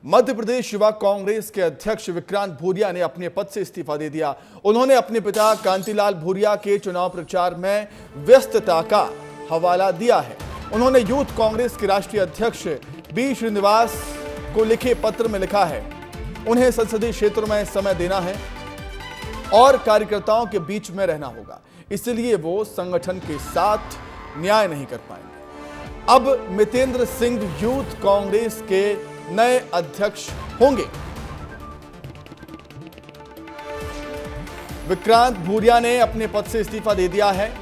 मध्य प्रदेश युवा कांग्रेस के अध्यक्ष विक्रांत भूरिया ने अपने पद से इस्तीफा दे दिया। उन्होंने अपने पिता कांतिलाल भूरिया के चुनाव प्रचार में व्यस्तता का हवाला दिया है। उन्होंने यूथ कांग्रेस के राष्ट्रीय अध्यक्ष बी श्रीनिवास को लिखे पत्र में लिखा है, उन्हें संसदीय क्षेत्र में समय देना है और कार्यकर्ताओं के बीच में रहना होगा, इसलिए वो संगठन के साथ न्याय नहीं कर पाएंगे। अब मितेंद्र सिंह यूथ कांग्रेस के नए अध्यक्ष होंगे। विक्रांत भूरिया ने अपने पद से इस्तीफा दे दिया है,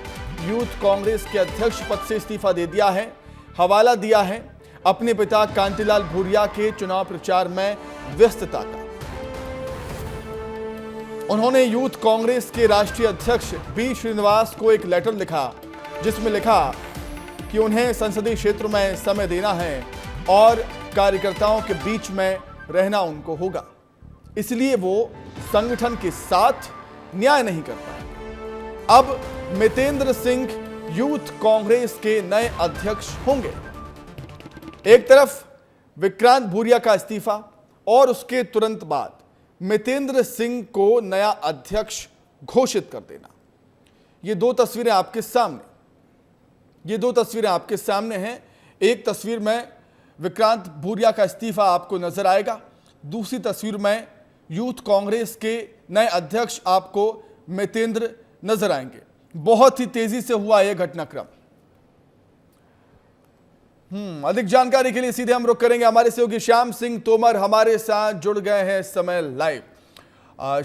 यूथ कांग्रेस के अध्यक्ष पद से इस्तीफा दे दिया है। हवाला दिया है अपने पिता कांतिलाल भूरिया के चुनाव प्रचार में व्यस्तता का। उन्होंने यूथ कांग्रेस के राष्ट्रीय अध्यक्ष बी श्रीनिवास को एक लेटर लिखा, जिसमें लिखा कि उन्हें संसदीय क्षेत्र में समय देना है और कार्यकर्ताओं के बीच में रहना उनको होगा, इसलिए वो संगठन के साथ न्याय नहीं कर पाएंगे। अब मितेंद्र सिंह यूथ कांग्रेस के नए अध्यक्ष होंगे। एक तरफ विक्रांत भूरिया का इस्तीफा और उसके तुरंत बाद मितेंद्र सिंह को नया अध्यक्ष घोषित कर देना। ये दो तस्वीरें आपके सामने हैं। एक तस्वीर में विक्रांत भूरिया का इस्तीफा आपको नजर आएगा, दूसरी तस्वीर में यूथ कांग्रेस के नए अध्यक्ष आपको मितेंद्र नजर आएंगे। बहुत ही तेजी से हुआ यह घटनाक्रम। अधिक जानकारी के लिए सीधे हम रुख करेंगे, हमारे सहयोगी श्याम सिंह तोमर हमारे साथ जुड़ गए हैं इस समय लाइव।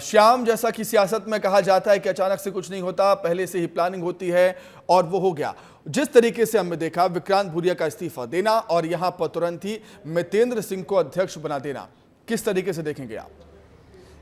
श्याम, जैसा कि सियासत में कहा जाता है कि अचानक से कुछ नहीं होता, पहले से ही प्लानिंग होती है और वो हो गया। जिस तरीके से हमने देखा विक्रांत भूरिया का इस्तीफा देना और यहां पर तुरंत ही मितेंद्र सिंह को अध्यक्ष बना देना, किस तरीके से देखेंगे आप?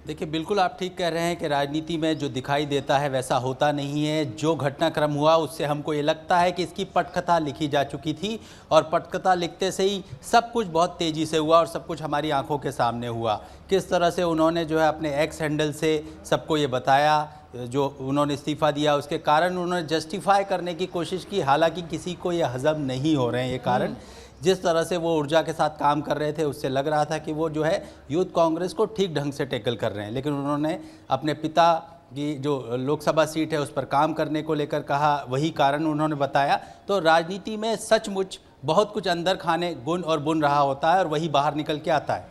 देखिए, बिल्कुल आप ठीक कह रहे हैं कि राजनीति में जो दिखाई देता है वैसा होता नहीं है। जो घटनाक्रम हुआ उससे हमको ये लगता है कि इसकी पटकथा लिखी जा चुकी थी और पटकथा लिखते से ही सब कुछ बहुत तेज़ी से हुआ और सब कुछ हमारी आंखों के सामने हुआ। किस तरह से उन्होंने जो है अपने एक्स हैंडल से सबको ये बताया, जो उन्होंने इस्तीफ़ा दिया उसके कारण उन्होंने जस्टिफाई करने की कोशिश की, हालांकि किसी को ये हजम नहीं हो रहे हैं ये कारण। जिस तरह से वो ऊर्जा के साथ काम कर रहे थे उससे लग रहा था कि वो जो है यूथ कांग्रेस को ठीक ढंग से टैकल कर रहे हैं, लेकिन उन्होंने अपने पिता की जो लोकसभा सीट है उस पर काम करने को लेकर कहा, वही कारण उन्होंने बताया। तो राजनीति में सचमुच बहुत कुछ अंदर खाने गुण और बुन रहा होता है और वही बाहर निकल के आता है।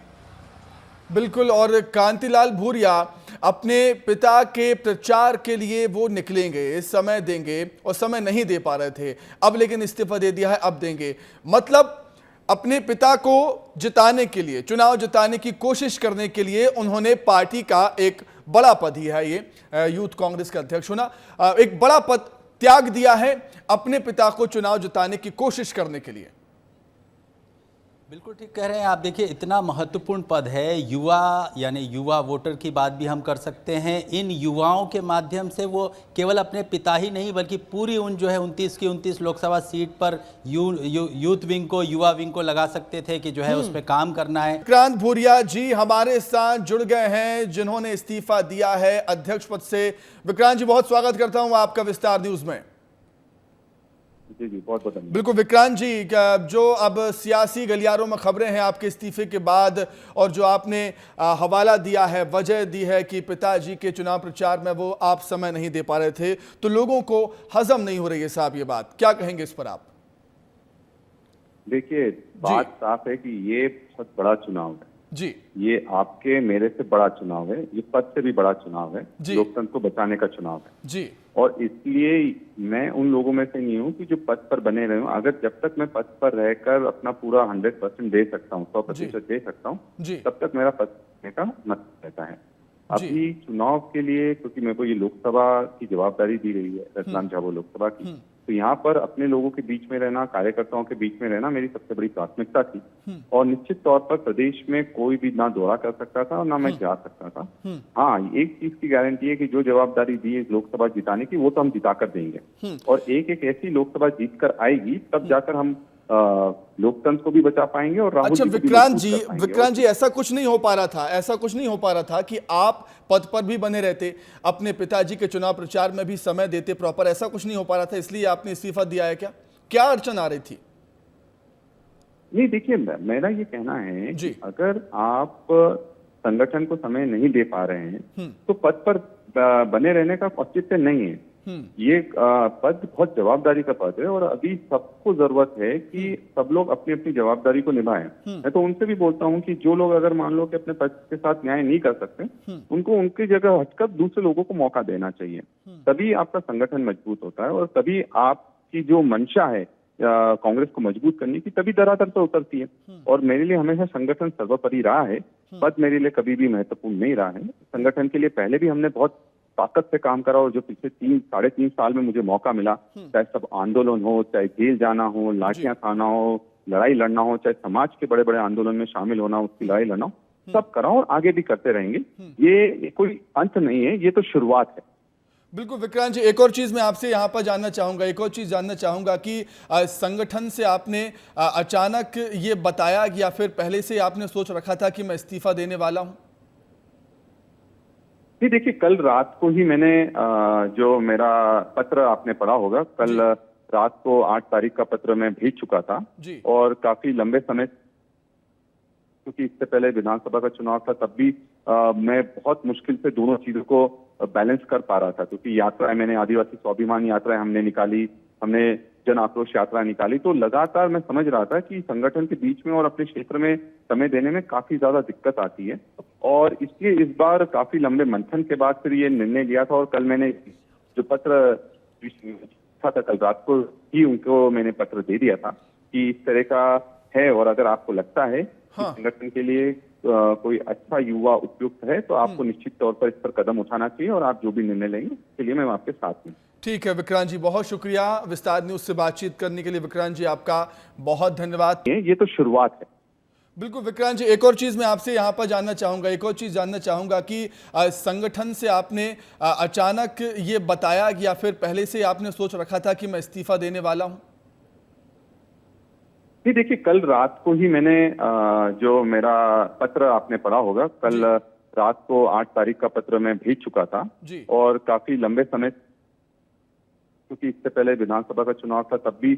बिल्कुल, और कांतिलाल भूरिया अपने पिता के प्रचार के लिए वो निकलेंगे, समय देंगे और समय नहीं दे पा रहे थे, अब लेकिन इस्तीफा दे दिया है, अब देंगे। मतलब अपने पिता को जिताने के लिए, चुनाव जिताने की कोशिश करने के लिए उन्होंने पार्टी का एक बड़ा पद ही है ये यूथ कांग्रेस का अध्यक्ष होना, एक बड़ा पद त्याग दिया है अपने पिता को चुनाव जिताने की कोशिश करने के लिए। बिल्कुल ठीक कह रहे हैं आप। देखिए, इतना महत्वपूर्ण पद है, युवा यानी युवा वोटर की बात भी हम कर सकते हैं। इन युवाओं के माध्यम से वो केवल अपने पिता ही नहीं बल्कि पूरी उन जो है 29 की 29 लोकसभा सीट पर यूथ विंग को, युवा विंग को लगा सकते थे कि जो है उस पर काम करना है। विक्रांत भूरिया जी हमारे साथ जुड़ गए हैं, जिन्होंने इस्तीफा दिया है अध्यक्ष पद से। विक्रांत जी, बहुत स्वागत करता हूं आपका विस्तार न्यूज में। जी बहुत बहुत बिल्कुल विक्रांत जी, जो अब सियासी गलियारों में खबरें हैं आपके इस्तीफे के बाद और जो आपने हवाला दिया है, वजह दी है कि पिताजी के चुनाव प्रचार में वो आप समय नहीं दे पा रहे थे, तो लोगों को हजम नहीं हो रही है साहब ये बात, क्या कहेंगे इस पर आप? देखिए, बात साफ है कि ये बहुत बड़ा चुनाव है जी, ये आपके मेरे से बड़ा चुनाव है, ये पद से भी बड़ा चुनाव है, लोकतंत्र को बचाने का चुनाव है जी। और इसलिए मैं उन लोगों में से नहीं हूं कि जो पद पर बने रहे हूं। अगर जब तक मैं पद पर रहकर अपना पूरा 100% दे सकता हूं, 100% दे सकता हूं, तब तक मेरा पद देने का मतलब रहता है। अभी चुनाव के लिए, क्योंकि मेरे को ये लोकसभा की जवाबदारी दी गई है, रतलाम झाबुआ लोकसभा की, तो यहाँ पर अपने लोगों के बीच में रहना, कार्यकर्ताओं के बीच में रहना मेरी सबसे बड़ी प्राथमिकता थी। और निश्चित तौर पर प्रदेश में कोई भी ना दौरा कर सकता था और ना मैं जा सकता था। हाँ, एक चीज की गारंटी है कि जो जवाबदारी दी है लोकसभा जिताने की, वो तो हम जिता कर देंगे और एक एक ऐसी लोकसभा जीत कर आएगी, तब जाकर हम लोकतंत्र को भी बचा पाएंगे और राहुल अच्छा विक्रांत जी ऐसा कुछ नहीं हो पा रहा था कि आप पद पर भी बने रहते, अपने पिताजी के चुनाव प्रचार में भी समय देते प्रॉपर, ऐसा कुछ नहीं हो पा रहा था, इसलिए आपने इस्तीफा दिया है? क्या अड़चन आ रही थी? नहीं, देखिए मेरा ये कहना है जी। कि अगर आप संगठन को समय नहीं दे पा रहे हैं तो पद पर बने रहने का औचित्य नहीं है। ये पद बहुत जवाबदारी का पद है और अभी सबको जरूरत है कि सब लोग अपनी अपनी जवाबदारी को निभाएं। मैं तो उनसे भी बोलता हूं कि जो लोग अगर मान लो कि अपने पद के साथ न्याय नहीं कर सकते, उनको उनकी जगह हटकर दूसरे लोगों को मौका देना चाहिए। तभी आपका संगठन मजबूत होता है और तभी आपकी जो मंशा है कांग्रेस को मजबूत करने की, तभी धरातल पर उतरती है। और मेरे लिए हमेशा संगठन सर्वोपरि रहा है, पद मेरे लिए कभी भी महत्वपूर्ण नहीं रहा है। संगठन के लिए पहले भी हमने बहुत ताकत से काम करा और जो पिछले 3-3.5 साल में मुझे मौका मिला, चाहे सब आंदोलन हो, चाहे जेल जाना हो, लाठियां खाना हो, लड़ाई लड़ना हो, चाहे समाज के बड़े बड़े आंदोलन में शामिल होना, उसकी लड़ाई लड़ना हो, सब करा और आगे भी करते रहेंगे। ये कोई अंत नहीं है, ये तो शुरुआत है। बिल्कुल विक्रांत जी, एक और चीज मैं आपसे यहाँ पर जानना चाहूंगा, कि संगठन से आपने अचानक ये बताया या फिर पहले से आपने सोच रखा था कि मैं इस्तीफा देने वाला हूँ? जी देखिए, कल रात को ही मैंने जो मेरा पत्र आपने पढ़ा होगा, कल रात को 8 तारीख का पत्र मैं भेज चुका था और काफी लंबे समय, क्योंकि इससे पहले विधानसभा का चुनाव था, तब भी मैं बहुत मुश्किल से दोनों चीजों को बैलेंस कर पा रहा था। क्योंकि यात्राएं मैंने आदिवासी स्वाभिमान यात्राएं हमने निकाली, हमने जन आक्रोश यात्रा निकाली, तो लगातार मैं समझ रहा था कि संगठन के बीच में और अपने क्षेत्र में समय देने में काफी ज्यादा दिक्कत आती है और इसलिए इस बार काफी लंबे मंथन के बाद फिर ये निर्णय लिया था। और कल मैंने जो पत्र था, कल रात को ही उनको मैंने पत्र दे दिया था कि इस तरह का है और अगर आपको लगता है कि संगठन के लिए कोई अच्छा युवा उपयुक्त है तो आपको निश्चित तौर पर इस पर कदम उठाना चाहिए और आप जो भी निर्णय लेंगे उसके लिए मैं आपके साथ हूँ। ठीक है विक्रांत जी, बहुत शुक्रिया विस्तार न्यूज से बातचीत करने के लिए। विक्रांत जी आपका बहुत धन्यवाद। ये तो शुरुआत है। बिल्कुल विक्रांत जी, एक और चीज मैं आपसे यहाँ पर जानना चाहूंगा, कि संगठन से आपने अचानक ये बताया या फिर पहले से आपने सोच रखा था कि मैं इस्तीफा देने वाला हूँ? जी देखिए, कल रात को ही मैंने जो मेरा पत्र आपने पढ़ा होगा, कल रात को 8 तारीख का पत्र मैं भेज चुका था और काफी लंबे समय, क्योंकि इससे पहले विधानसभा का चुनाव था, तब भी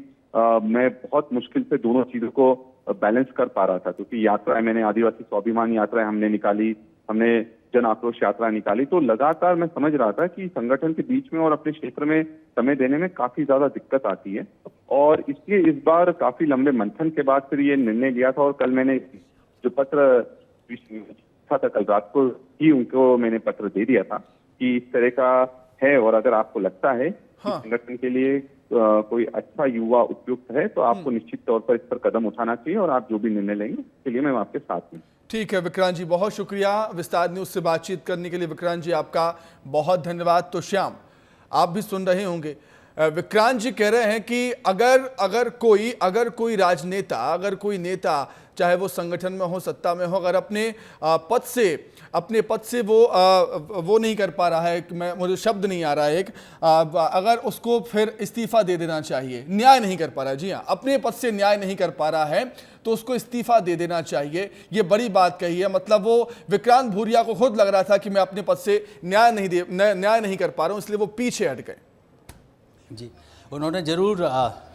मैं बहुत मुश्किल से दोनों चीजों को बैलेंस कर पा रहा था। क्योंकि यात्राएं मैंने आदिवासी स्वाभिमान यात्राएं हमने निकाली, हमने जन आक्रोश यात्रा निकाली, तो लगातार मैं समझ रहा था कि संगठन के बीच में और अपने क्षेत्र में समय देने में काफी ज्यादा दिक्कत आती है और इसलिए इस बार काफी लंबे मंथन के बाद फिर ये निर्णय लिया था। और कल मैंने जो पत्र था, कल रात को ही उनको मैंने पत्र दे दिया था कि इस तरह का है और अगर आपको लगता है कि संगठन के लिए कोई अच्छा युवा उपयुक्त है तो आपको निश्चित तौर पर इस पर कदम उठाना चाहिए और आप जो भी निर्णय लेंगे उसके लिए मैं आपके साथ हूँ। ठीक है विक्रांत जी, बहुत शुक्रिया विस्तार न्यूज से बातचीत करने के लिए। विक्रांत जी आपका बहुत धन्यवाद। तो श्याम, आप भी सुन रहे होंगे, विक्रांत जी कह रहे हैं कि अगर कोई राजनेता, अगर कोई नेता, चाहे वो संगठन में हो, सत्ता में हो, अगर अपने पद से वो नहीं कर पा रहा है, मुझे शब्द नहीं आ रहा है, अगर उसको फिर इस्तीफा दे देना चाहिए, न्याय नहीं कर पा रहा है, जी हाँ, अपने पद से न्याय नहीं कर पा रहा है तो उसको इस्तीफा दे देना चाहिए। ये बड़ी बात कही है। मतलब वो विक्रांत भूरिया को खुद लग रहा था कि मैं अपने पद से न्याय नहीं कर पा रहा हूं, इसलिए वो पीछे हट गए। जी, उन्होंने जरूर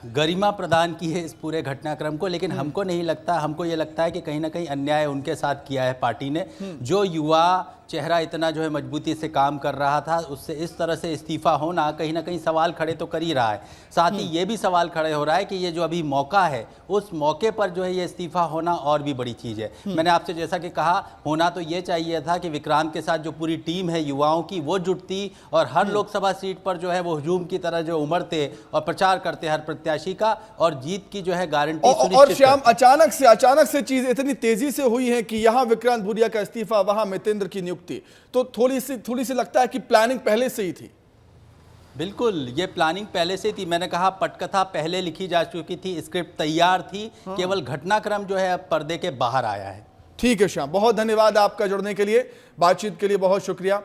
गरिमा प्रदान की है इस पूरे घटनाक्रम को, लेकिन हमको नहीं लगता, हमको ये लगता है कि कहीं ना कहीं अन्याय उनके साथ किया है पार्टी ने। जो युवा चेहरा इतना जो है मजबूती से काम कर रहा था, उससे इस तरह से इस्तीफा होना कहीं ना कहीं सवाल खड़े तो कर ही रहा है। साथ ही ये भी सवाल खड़े हो रहा है कि ये जो अभी मौका है, उस मौके पर जो है ये इस्तीफा होना और भी बड़ी चीज़ है। मैंने आपसे जैसा कि कहा, होना तो ये चाहिए था कि विक्रांत के साथ जो पूरी टीम है युवाओं की, वो जुटती और हर लोकसभा सीट पर जो है वो हुजूम की तरह जो उमड़ते और प्रचार करते हर प्रत्याशी का और जीत की जो है गारंटी सुनिश्चित। और श्याम, अचानक से चीज इतनी तेजी से हुई है कि यहाँ विक्रांत भूरिया का इस्तीफा, वहां मितेंद्र की नियुक्ति, तो थोड़ी सी लगता है कि प्लानिंग पहले से ही थी। बिल्कुल, ये प्लानिंग पहले से थी। मैंने कहा पटकथा पहले लिखी जा चुकी थी, स्क्रिप्ट तैयार थी, केवल घटनाक्रम जो है अब पर्दे के बाहर आया है। ठीक है श्याम, बहुत धन्यवाद आपका जुड़ने के लिए, बातचीत के लिए बहुत शुक्रिया।